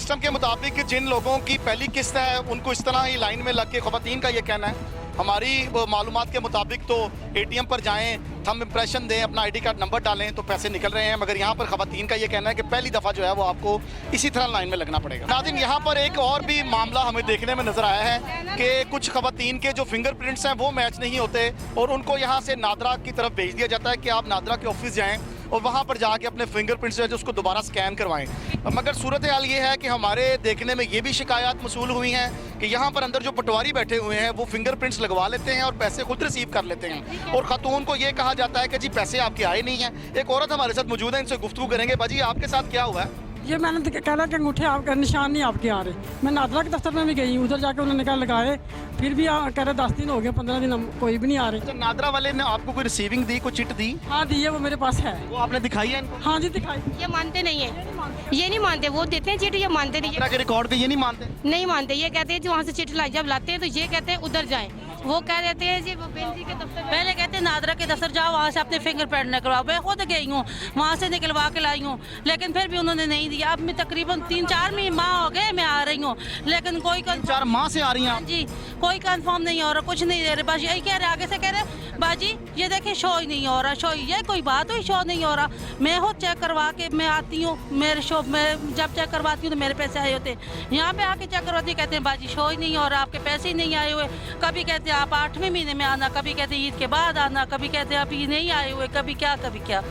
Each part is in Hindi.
सिस्टम के मुताबिक जिन लोगों की पहली किस्त है उनको इस तरह ही लाइन में लग के ख़वातीन का ये कहना है। हमारी मालूमात के मुताबिक तो एटीएम पर जाएं, थंब इम्प्रेशन दें, अपना आईडी कार्ड नंबर डालें तो पैसे निकल रहे हैं, मगर यहाँ पर ख़वातीन का ये कहना है कि पहली दफ़ा जो है वो आपको इसी तरह लाइन में लगना पड़ेगा। नाज़रीन, यहाँ पर एक और भी मामला हमें देखने में नज़र आया है कि कुछ ख़वातीन के जो फिंगरप्रिंट्स हैं वो मैच नहीं होते और उनको यहाँ से नादरा की तरफ भेज दिया जाता है कि आप नादरा के ऑफिस जाएँ और वहाँ पर जाके अपने फिंगरप्रिंट्स जो है उसको दोबारा स्कैन करवाएं। मगर सूरत हाल ये है कि हमारे देखने में ये भी शिकायत मसूल हुई हैं कि यहाँ पर अंदर जो पटवारी बैठे हुए हैं वो फिंगरप्रिंट्स लगवा लेते हैं और पैसे खुद रिसीव कर लेते हैं और खातून को ये कहा जाता है कि जी पैसे आपके आए नहीं हैं। एक औरत हमारे साथ मौजूद है, इनसे गुफ्तगू करेंगे। बाजी, आपके साथ क्या हुआ है? ये मैंने कहना कि अंगूठे आपका निशान नहीं आपके आ रहे। मैं नादरा के दफ्तर में भी गई, उधर जाके उन्होंने कहा लगाए, फिर भी कह रहे 10 दिन हो गए, 15 दिन कोई भी नहीं आ रहे। तो नादरा वाले ने आपको कोई रिसीविंग दी, कोई चिट दी? हाँ दी है, वो मेरे पास है। वो आपने दिखाई है इनको? हाँ जी दिखाई। ये मानते नहीं है, ये नहीं मानते, वो देते हैं चिट, ये मानते नहीं नादरा के रिकॉर्ड पे ये नहीं मानते? नहीं मानते। ये कहते हैं वहाँ से चिट जब लाते हैं तो ये कहते हैं उधर जाएं। वो कह देते हैं जी वो बेंजी के दफ्तर, पहले कहते हैं नादरा के दफ्तर जाओ, वहाँ से अपने फिंगरप्रिंट निकलवाओ। मैं खुद गई हूँ, वहाँ से निकलवा के लाई हूँ, लेकिन फिर भी उन्होंने नहीं दिया। अब मैं तकरीबन 3-4 माह हो गए मैं आ रही हूँ, लेकिन कोई 4 माह से आ रही हैं? जी कोई कंफर्म नहीं हो रहा, कुछ नहीं दे रहे। बस यही कह रहे, आगे से कह रहे बाजी ये देखिए शो ही नहीं हो रहा, शो ये कोई बात हुई, शो नहीं हो रहा। मैं खुद चेक करवा के मैं आती हूँ, मेरे शो में जब चेक करवाती हूँ तो मेरे पैसे आए होते हैं। यहाँ पे आके चेक करवाती हूँ, कहते हैं बाजी शो ही नहीं हो रहा, आपके पैसे ही नहीं आए हुए। कभी कहते हैं आप 8वें महीने में आना, कभी कहते हैं ईद के बाद आना, कभी कहते हैं आप ये नहीं आए हुए, कभी क्या कभी क्या।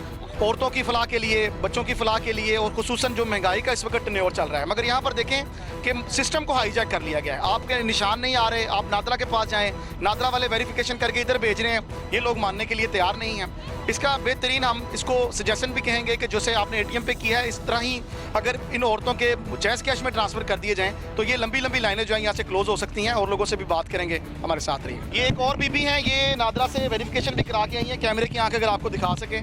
औरतों की फलाह के लिए, बच्चों की फलाह के लिए और खुसूसन जो महंगाई का इस वक्त टेन्योर चल रहा है, मगर यहाँ पर देखें कि सिस्टम को हाईजैक कर लिया गया है। आपके निशान नहीं आ रहे, आप नादरा के पास जाएं, नादरा वाले वेरिफिकेशन करके इधर भेज रहे हैं, ये लोग मानने के लिए तैयार नहीं हैं। इसका बेहतरीन हम इसको सजेशन भी कहेंगे कि जैसे आपने ATM पे किया है इस तरह ही अगर इन औरतों के जैज़ कैश में ट्रांसफ़र कर दिए जाएँ तो ये लंबी लंबी लाइनें जो है यहाँ से क्लोज हो सकती हैं। और लोगों से भी बात करेंगे, हमारे साथ रहिए। ये एक और बीबी हैं, ये नादरा से वेरिफिकेशन भी करा के आई हैं। कैमरे की आँख अगर आपको दिखा सके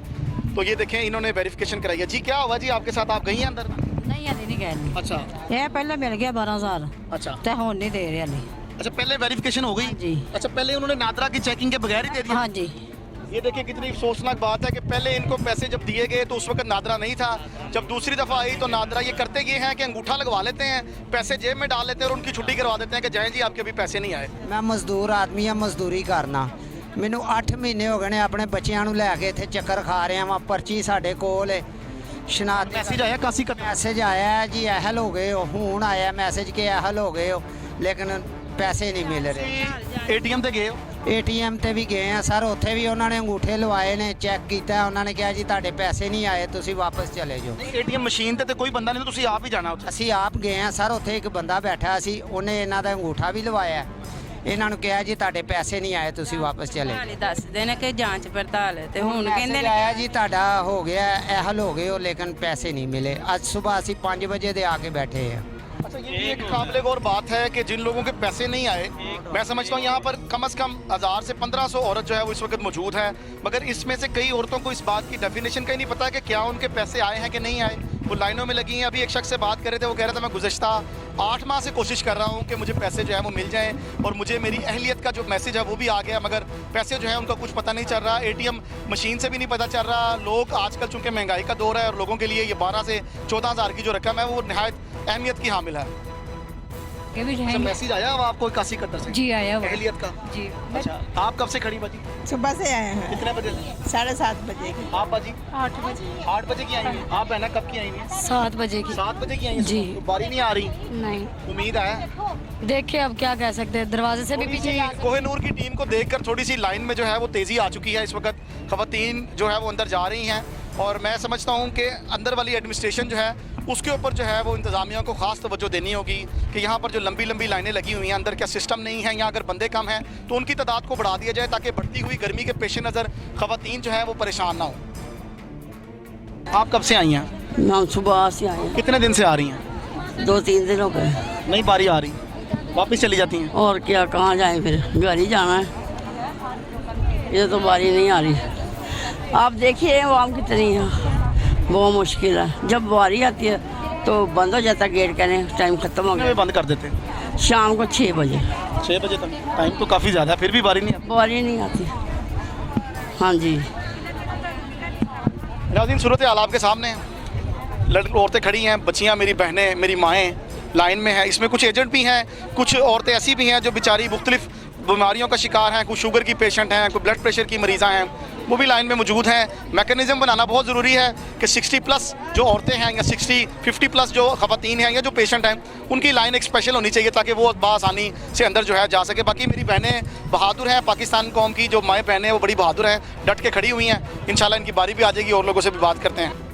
तो ये देखें, इन्होंने वेरिफिकेशन कराई है। जी क्या हुआ जी आपके साथ, आप गई हैं अंदर? नहीं अली नहीं गए। अच्छा, ये पहले मिल गया 12,000। अच्छा, ते हुन नहीं दे रहे अली। अच्छा पहले वेरिफिकेशन हो गई जी। अच्छा, पहले उन्होंने नादरा की चेकिंग के बगैर ही दे दिया? हाँ जी। ये देखिए कितनी अफसोसनाक बात है कि पहले इनको पैसे जब दिए गए तो उस वक्त नादरा नहीं था। जब दूसरी दफ़ा आई तो नादरा ये करते ये हैं कि अंगूठा लगवा लेते हैं, पैसे जेब में डाल लेते हैं और उनकी छुट्टी करवा देते हैं कि जाएं जी आपके अभी पैसे नहीं आए। मैं मजदूर आदमी हाँ, मजदूरी करना। ਮੈਨੂੰ 8 ਮਹੀਨੇ ਹੋ ਗਏ ਨੇ ਆਪਣੇ ਬੱਚਿਆਂ ਨੂੰ ਲੈ ਕੇ ਇੱਥੇ ਚੱਕਰ ਖਾ ਰਹੇ ਹਾਂ। ਪਰਚੀ ਸਾਡੇ ਕੋਲ ਹੈ, ਸ਼ਨਾਖਤ मैसेज आया कासी का? ਮੈਸੇਜ ਆਇਆ ਹੈ ਜੀ ਐਹਲ ਹੋ ਗਏ ਹੋ, ਹੁਣ ਆਇਆ ਮੈਸੇਜ ਕਿ ਐਹਲ ਹੋ ਗਏ ਹੋ, ਲੇਕਿਨ ਪੈਸੇ ਨਹੀਂ ਮਿਲ ਰਹੇ। ATM ਤੇ ਗਏ ਹੋ? ATM ਤੇ ਵੀ ਗਏ ਆ ਸਰ, ਉੱਥੇ ਵੀ ਉਹਨਾਂ ਨੇ ਅੰਗੂਠੇ ਲਵਾਏ ਨੇ, ਚੈੱਕ ਕੀਤਾ, ਉਹਨਾਂ ਨੇ ਕਿਹਾ ਜੀ ਤੁਹਾਡੇ ਪੈਸੇ ਨਹੀਂ ਆਏ, ਤੁਸੀਂ ਵਾਪਸ ਚਲੇ ਜਾਓ। ATM ਮਸ਼ੀਨ ਤੇ ਕੋਈ ਬੰਦਾ ਨਹੀਂ, ਤੁਸੀਂ ਆਪ ਹੀ ਜਾਣਾ ਉੱਥੇ? ਅਸੀਂ ਆਪ ਗਏ ਆ ਸਰ, ਉੱਥੇ ਇੱਕ ਬੰਦਾ ਬੈਠਾ ਸੀ, ਉਹਨੇ ਇਹਨਾਂ ਦਾ ਅੰਗੂਠਾ ਵੀ ਲਵਾਇਆ, ਇਹਨਾਂ ਨੂੰ ਕਿਹਾ ਜੀ ਤੁਹਾਡੇ ਪੈਸੇ ਨਹੀਂ ਆਏ, ਤੁਸੀਂ ਵਾਪਸ ਚਲੇ ਜਾਓ। ਦੱਸਦੇ ਨੇ ਕਿ ਜਾਂਚ ਪੜਤਾਲ ਹੈ ਤੇ ਹੁਣ ਕਹਿੰਦੇ ਨੇ ਆਇਆ ਜੀ ਤੁਹਾਡਾ ਹੋ ਗਿਆ ਐਹਲ ਹੋ ਗਏ ਹੋ, लेकिन पैसे नहीं मिले। आज सुबह ਅਸੀਂ 5 बजे ਦੇ आके बैठे हैं। अच्छा, ये भी एक काबिल गौर बात है कि जिन लोगों के पैसे नहीं आए, मैं समझता हूँ यहाँ पर कम से कम 1000 से 1500 औरत जो है वो इस वक्त मौजूद है, मगर इसमें से कई औरतों को इस बात की डेफिनेशन का ही नहीं पता है कि क्या उनके पैसे आए हैं कि नहीं आए। वो लाइनों में लगी हैं। अभी एक शख्स से बात कर रहे थे, वो कह रहा था मैं गुज़श्ता 8 माह से कोशिश कर रहा हूँ कि मुझे पैसे जो है वो मिल जाएँ और मुझे मेरी अहलियत का जो मैसेज है वो भी आ गया, मगर पैसे जो है उनका कुछ पता नहीं चल रहा। ATM मशीन से भी नहीं पता चल रहा। लोग आजकल चूँकि महंगाई का दौर है और लोगों के लिए ये 12 से 14,000 की जो रकम है वो नहायत अहमियत की हामिल है। अच्छा, मैसेज आया अब आपको कासी कतर से? जी आया हुआ। अहलियत का? जी। अच्छा, आप कब से खड़ी बाजी? सुबह से आए हैं। कितने बजे? 7:30 बजे की। आप बाजी? 8 बजे। 8 बजे की आई हैं। आप बहना कब की आई हैं? 7 बजे की। 7 बजे की आई हैं? जी। तो बारी नहीं आ रही? नहीं उम्मीद है? देखिए अब क्या कह सकते हैं, दरवाजे से भी पीछे जा सकते। कोहिनूर की टीम को देखकर थोड़ी सी लाइन में जो है वो तेज़ी आ चुकी है। इस वक्त ख़वातीन जो है वो अंदर जा रही हैं और मैं समझता हूँ कि अंदर वाली एडमिनिस्ट्रेशन जो है उसके ऊपर जो है वो इंतज़ामिया को ख़ास तवज्जो देनी होगी कि यहाँ पर जो लंबी लंबी लाइनें लगी हुई हैं, अंदर क्या सिस्टम नहीं है, यहाँ अगर बंदे कम हैं तो उनकी तादाद को बढ़ा दिया जाए ताकि बढ़ती हुई गर्मी के पेश नज़र ख़वातीन जो है वो परेशान ना हो। आप कब से आई हैं? हम सुबह से आए हैं। कितने दिन से आ रही हैं? 2-3 दिन हो गए। नहीं बारी आ रही, वापस चली जाती हैं? और क्या, कहाँ जाए फिर, घर ही जाना है। ये तो बारी नहीं आ रही। आप देखिए आवाम कितनी है, बहुत मुश्किल है। जब बारी आती है तो बंद हो जाता है गेट, कहने टाइम ख़त्म हो गया, बंद कर देते हैं शाम को 6 बजे। 6 बजे तक टाइम तो काफ़ी ज़्यादा है, फिर भी बारी नहीं आती? बारी नहीं आती। हाँ जी। नाज़रीन, सूरत हाल आपके सामने है। औरतें खड़ी हैं, बच्चियाँ, मेरी बहनें, मेरी माएँ, लाइन में है। इसमें कुछ एजेंट भी हैं, कुछ औरतें ऐसी भी हैं जो बेचारी मुख्तलिफ बीमारियों का शिकार हैं, कुछ शुगर की पेशेंट हैं, कुछ ब्लड प्रेशर की मरीज़ा हैं, वो भी लाइन में मौजूद हैं। मैकेनिज़्म बनाना बहुत ज़रूरी है कि 60 प्लस जो औरतें हैं या 50 प्लस जो ख़वातीन हैं या जो पेशेंट हैं, उनकी लाइन एक स्पेशल होनी चाहिए ताकि वो बआसानी से अंदर जो है जा सके। बाकी मेरी बहनें बहादुर हैं, पाकिस्तान कौम की जो माएँ बहनें वो बड़ी बहादुर हैं, डट के खड़ी हुई हैं। इंशाल्लाह इनकी बारी भी आ जाएगी और लोगों से भी बात करते हैं।